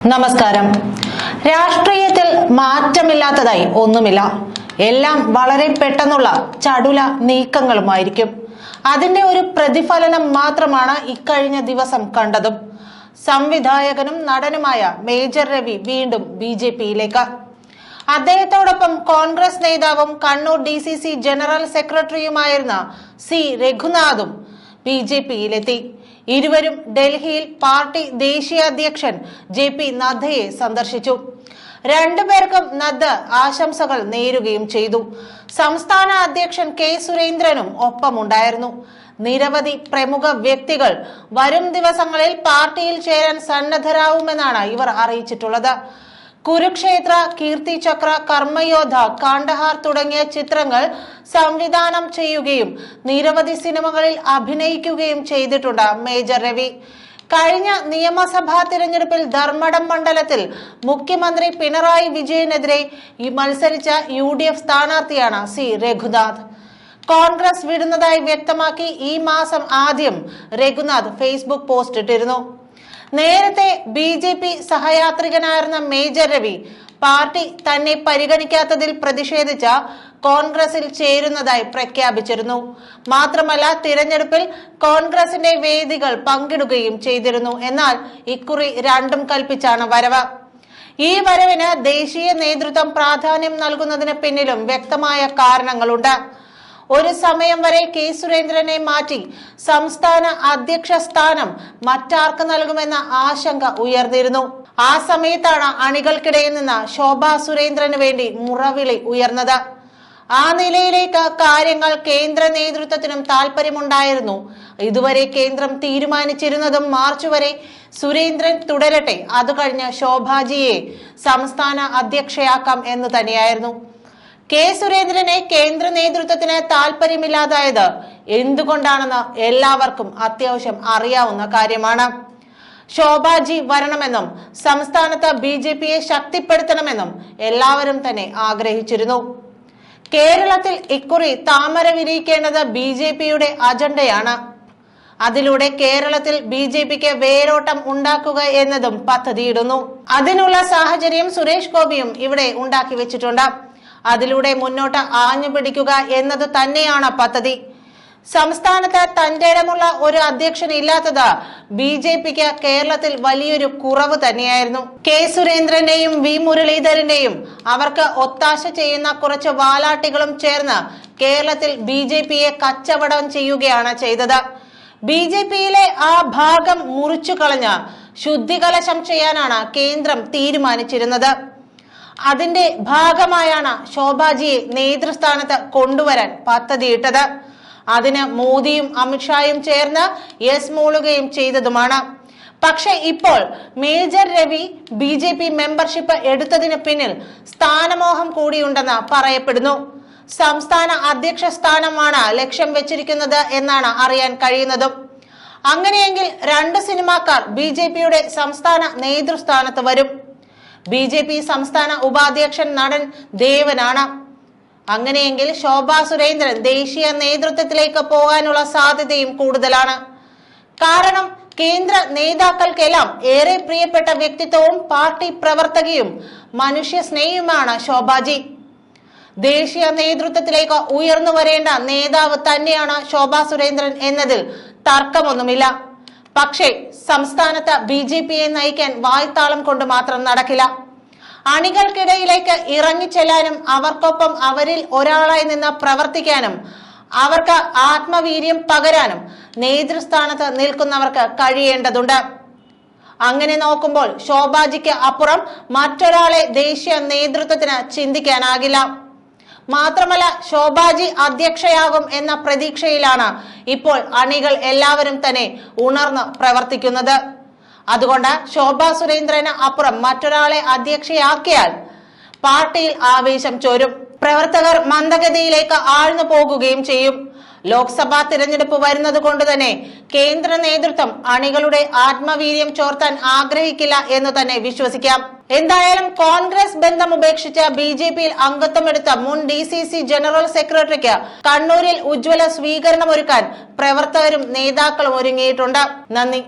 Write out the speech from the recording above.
നമസ്കാരം. രാഷ്ട്രീയത്തിൽ മാറ്റമില്ലാത്തതായി ഒന്നുമില്ല. എല്ലാം വളരെ പെട്ടെന്നുള്ള ചടുല നീക്കങ്ങളുമായിരിക്കും. അതിന്റെ ഒരു പ്രതിഫലനം മാത്രമാണ് ഇക്കഴിഞ്ഞ ദിവസം കണ്ടതും. സംവിധായകനും നടനുമായ മേജർ രവി വീണ്ടും ബിജെപിയിലേക്ക്. അദ്ദേഹത്തോടൊപ്പം കോൺഗ്രസ് നേതാവും കണ്ണൂർ DCC ജനറൽ സെക്രട്ടറിയുമായിരുന്ന സി രഘുനാഥും ബിജെപിയിലെത്തി. ഇരുവരും ഡൽഹിയിൽ പാർട്ടി ദേശീയ അധ്യക്ഷൻ JP നദ്ദയെ സന്ദർശിച്ചു. രണ്ടുപേർക്കും നദ്ദ ആശംസകൾ നേരുകയും ചെയ്തു. സംസ്ഥാന അധ്യക്ഷൻ K സുരേന്ദ്രനും ഒപ്പമുണ്ടായിരുന്നു. നിരവധി പ്രമുഖ വ്യക്തികൾ വരും ദിവസങ്ങളിൽ പാർട്ടിയിൽ ചേരാൻ സന്നദ്ധരാവുമെന്നാണ് ഇവർ അറിയിച്ചിട്ടുള്ളത്. കുരുക്ഷേത്ര, കീർത്തി ചക്ര, കർമ്മയോദ്ധ, കാണ്ഡഹാർ തുടങ്ങിയ ചിത്രങ്ങൾ സംവിധാനം ചെയ്യുകയും നിരവധി സിനിമകളിൽ അഭിനയിക്കുകയും ചെയ്തിട്ടുണ്ട് മേജർ രവി. കഴിഞ്ഞ നിയമസഭാ തിരഞ്ഞെടുപ്പിൽ ധർമ്മടം മണ്ഡലത്തിൽ മുഖ്യമന്ത്രി പിണറായി വിജയനെതിരെ മത്സരിച്ച UDF സ്ഥാനാർത്ഥിയാണ് സി രഘുനാഥ്. കോൺഗ്രസ് വിടുന്നതായി വ്യക്തമാക്കി ഈ മാസം ആദ്യം രഘുനാഥ് ഫേസ്ബുക്ക് പോസ്റ്റ് ഇട്ടിരുന്നു. നേരത്തെ BJP സഹയാത്രികനായിരുന്ന മേജർ രവി പാർട്ടി തന്നെ പരിഗണിക്കാത്തതിൽ പ്രതിഷേധിച്ച കോൺഗ്രസിൽ ചേരുന്നതായി പ്രഖ്യാപിച്ചിരുന്നു. മാത്രമല്ല, തിരഞ്ഞെടുപ്പിൽ കോൺഗ്രസിന്റെ വേദികൾ പങ്കിടുകയും ചെയ്തിരുന്നു. എന്നാൽ ഇക്കുറി രണ്ടും കൽപ്പിച്ചാണ് വരവ്. ഈ വരവിന് ദേശീയ നേതൃത്വം പ്രാധാന്യം നൽകുന്നതിന് പിന്നിലും വ്യക്തമായ കാരണങ്ങളുണ്ട്. ഒരു സമയം വരെ K സുരേന്ദ്രനെ മാറ്റി സംസ്ഥാന അധ്യക്ഷ സ്ഥാനം മറ്റാർക്ക് നൽകുമെന്ന ആശങ്ക ഉയർന്നിരുന്നു. ആ സമയത്താണ് അണികൾക്കിടയിൽ നിന്ന് ശോഭാ സുരേന്ദ്രന് വേണ്ടി മുറവിളി ഉയർന്നത്. ആ നിലയിലേക്ക് കാര്യങ്ങൾ കേന്ദ്ര നേതൃത്വത്തിനും താല്പര്യമുണ്ടായിരുന്നു. ഇതുവരെ കേന്ദ്രം തീരുമാനിച്ചിരുന്നതും മാർച്ച് വരെ സുരേന്ദ്രൻ തുടരട്ടെ, അത് കഴിഞ്ഞ് ശോഭാജിയെ സംസ്ഥാന അധ്യക്ഷയാക്കാം എന്ന് തന്നെയായിരുന്നു. K സുരേന്ദ്രനെ കേന്ദ്ര നേതൃത്വത്തിന് താല്പര്യമില്ലാതായത് എന്തുകൊണ്ടാണെന്ന് എല്ലാവർക്കും അത്യാവശ്യം അറിയാവുന്ന കാര്യമാണ്. ശോഭാജി വരണമെന്നും സംസ്ഥാനത്ത് BJPയെ ശക്തിപ്പെടുത്തണമെന്നും എല്ലാവരും തന്നെ ആഗ്രഹിച്ചിരുന്നു. കേരളത്തിൽ ഇക്കുറി താമര വിരിയിക്കേണ്ടത് BJPയുടെ അജണ്ടയാണ്. അതിലൂടെ കേരളത്തിൽ BJPക്ക് വേരോട്ടം ഉണ്ടാക്കുക എന്നതും പദ്ധതിയിടുന്നു. അതിനുള്ള സാഹചര്യം സുരേഷ് ഗോപിയും ഇവിടെ ഉണ്ടാക്കി വെച്ചിട്ടുണ്ട്. അതിലൂടെ മുന്നോട്ട് ആഞ്ഞു പിടിക്കുക എന്നത് തന്നെയാണ് പദ്ധതി. സംസ്ഥാനത്ത് തന്റേടമുള്ള ഒരു അധ്യക്ഷൻ ഇല്ലാത്തത് BJPക്ക് കേരളത്തിൽ വലിയൊരു കുറവ് തന്നെയായിരുന്നു. K സുരേന്ദ്രന്റെയും V മുരളീധരന്റെയും അവർക്ക് ഒത്താശ ചെയ്യുന്ന കുറച്ച് വാലാട്ടികളും ചേർന്ന് കേരളത്തിൽ BJPയെ കച്ചവടം ചെയ്യുകയാണ് ചെയ്തത്. BJPയിലെ ആ ഭാഗം മുറിച്ചു കളഞ്ഞ് ശുദ്ധികലശം ചെയ്യാനാണ് കേന്ദ്രം തീരുമാനിച്ചിരുന്നത്. അതിന്റെ ഭാഗമായാണ് ശോഭാജിയെ നേതൃസ്ഥാനത്ത് കൊണ്ടുവരാൻ പദ്ധതിയിട്ടത്. അതിന് മോദിയും അമിത്ഷായും ചേർന്ന് യെസ് മൂളുകയും ചെയ്തതുമാണ്. പക്ഷെ ഇപ്പോൾ മേജർ രവി BJP മെമ്പർഷിപ്പ് എടുത്തതിന് പിന്നിൽ സ്ഥാനമോഹം കൂടിയുണ്ടെന്ന് പറയപ്പെടുന്നു. സംസ്ഥാന അധ്യക്ഷ സ്ഥാനമാണ് ലക്ഷ്യം വെച്ചിരിക്കുന്നത് എന്നാണ് അറിയാൻ കഴിയുന്നതും. അങ്ങനെയെങ്കിൽ രണ്ട് സിനിമാക്കാർ BJPയുടെ സംസ്ഥാന നേതൃസ്ഥാനത്ത് വരും. BJP സംസ്ഥാന ഉപാധ്യക്ഷൻ നടൻ ദേവനാണ്. അങ്ങനെയെങ്കിൽ ശോഭാ സുരേന്ദ്രൻ ദേശീയ നേതൃത്വത്തിലേക്ക് പോകാനുള്ള സാധ്യതയും കൂടുതലാണ്. കാരണം കേന്ദ്ര നേതാക്കൾക്കെല്ലാം ഏറെ പ്രിയപ്പെട്ട വ്യക്തിത്വവും പാർട്ടി പ്രവർത്തകയും മനുഷ്യ സ്നേഹിയുമാണ് ശോഭാജി. ദേശീയ നേതൃത്വത്തിലേക്ക് ഉയർന്നു വരേണ്ട നേതാവ് തന്നെയാണ് ശോഭാ സുരേന്ദ്രൻ എന്നതിൽ തർക്കമൊന്നുമില്ല. പക്ഷേ സംസ്ഥാനത്ത് BJPയെ നയിക്കാൻ വായ്ത്താളം കൊണ്ട് മാത്രം നടക്കില്ല. അണികൾക്കിടയിലേക്ക് ഇറങ്ങിച്ചെല്ലാനും അവർക്കൊപ്പം അവരിൽ ഒരാളായി നിന്ന് പ്രവർത്തിക്കാനും അവർക്ക് ആത്മവീര്യം പകരാനും നേതൃസ്ഥാനത്ത് നിൽക്കുന്നവർക്ക് കഴിയേണ്ടതുണ്ട്. അങ്ങനെ നോക്കുമ്പോൾ ശോഭാജിക്ക് അപ്പുറം മറ്റൊരാളെ ദേശീയ നേതൃത്വത്തിന് ചിന്തിക്കാനാകില്ല. മാത്രമല്ല, ശോഭാജി അധ്യക്ഷയാകും എന്ന പ്രതീക്ഷയിലാണ് ഇപ്പോൾ അണികൾ എല്ലാവരും തന്നെ ഉണർന്ന് പ്രവർത്തിക്കുന്നത്. അതുകൊണ്ട് ശോഭാ സുരേന്ദ്രന് അപ്പുറം മറ്റൊരാളെ അധ്യക്ഷയാക്കിയാൽ പാർട്ടിയിൽ ആവേശം ചോരും. പ്രവർത്തകർ മന്ദഗതിയിലേക്ക് ആഴ്ന്നു പോകുകയും ചെയ്യും. ലോക്സഭാ തിരഞ്ഞെടുപ്പ് വരുന്നത് കൊണ്ട് തന്നെ കേന്ദ്ര നേതൃത്വം അണികളുടെ ആത്മവീര്യം ചോർത്താൻ ആഗ്രഹിക്കില്ല എന്ന് തന്നെ വിശ്വസിക്കാം. എന്തായാലും കോൺഗ്രസ് ബന്ധം ഉപേക്ഷിച്ച് BJPയിൽ അംഗത്വമെടുത്ത മുൻ DCC ജനറൽ സെക്രട്ടറിക്ക് കണ്ണൂരിൽ ഉജ്ജ്വല സ്വീകരണമൊരുക്കാൻ പ്രവർത്തകരും നേതാക്കളും ഒരുങ്ങിയിട്ടുണ്ട്. നന്ദി.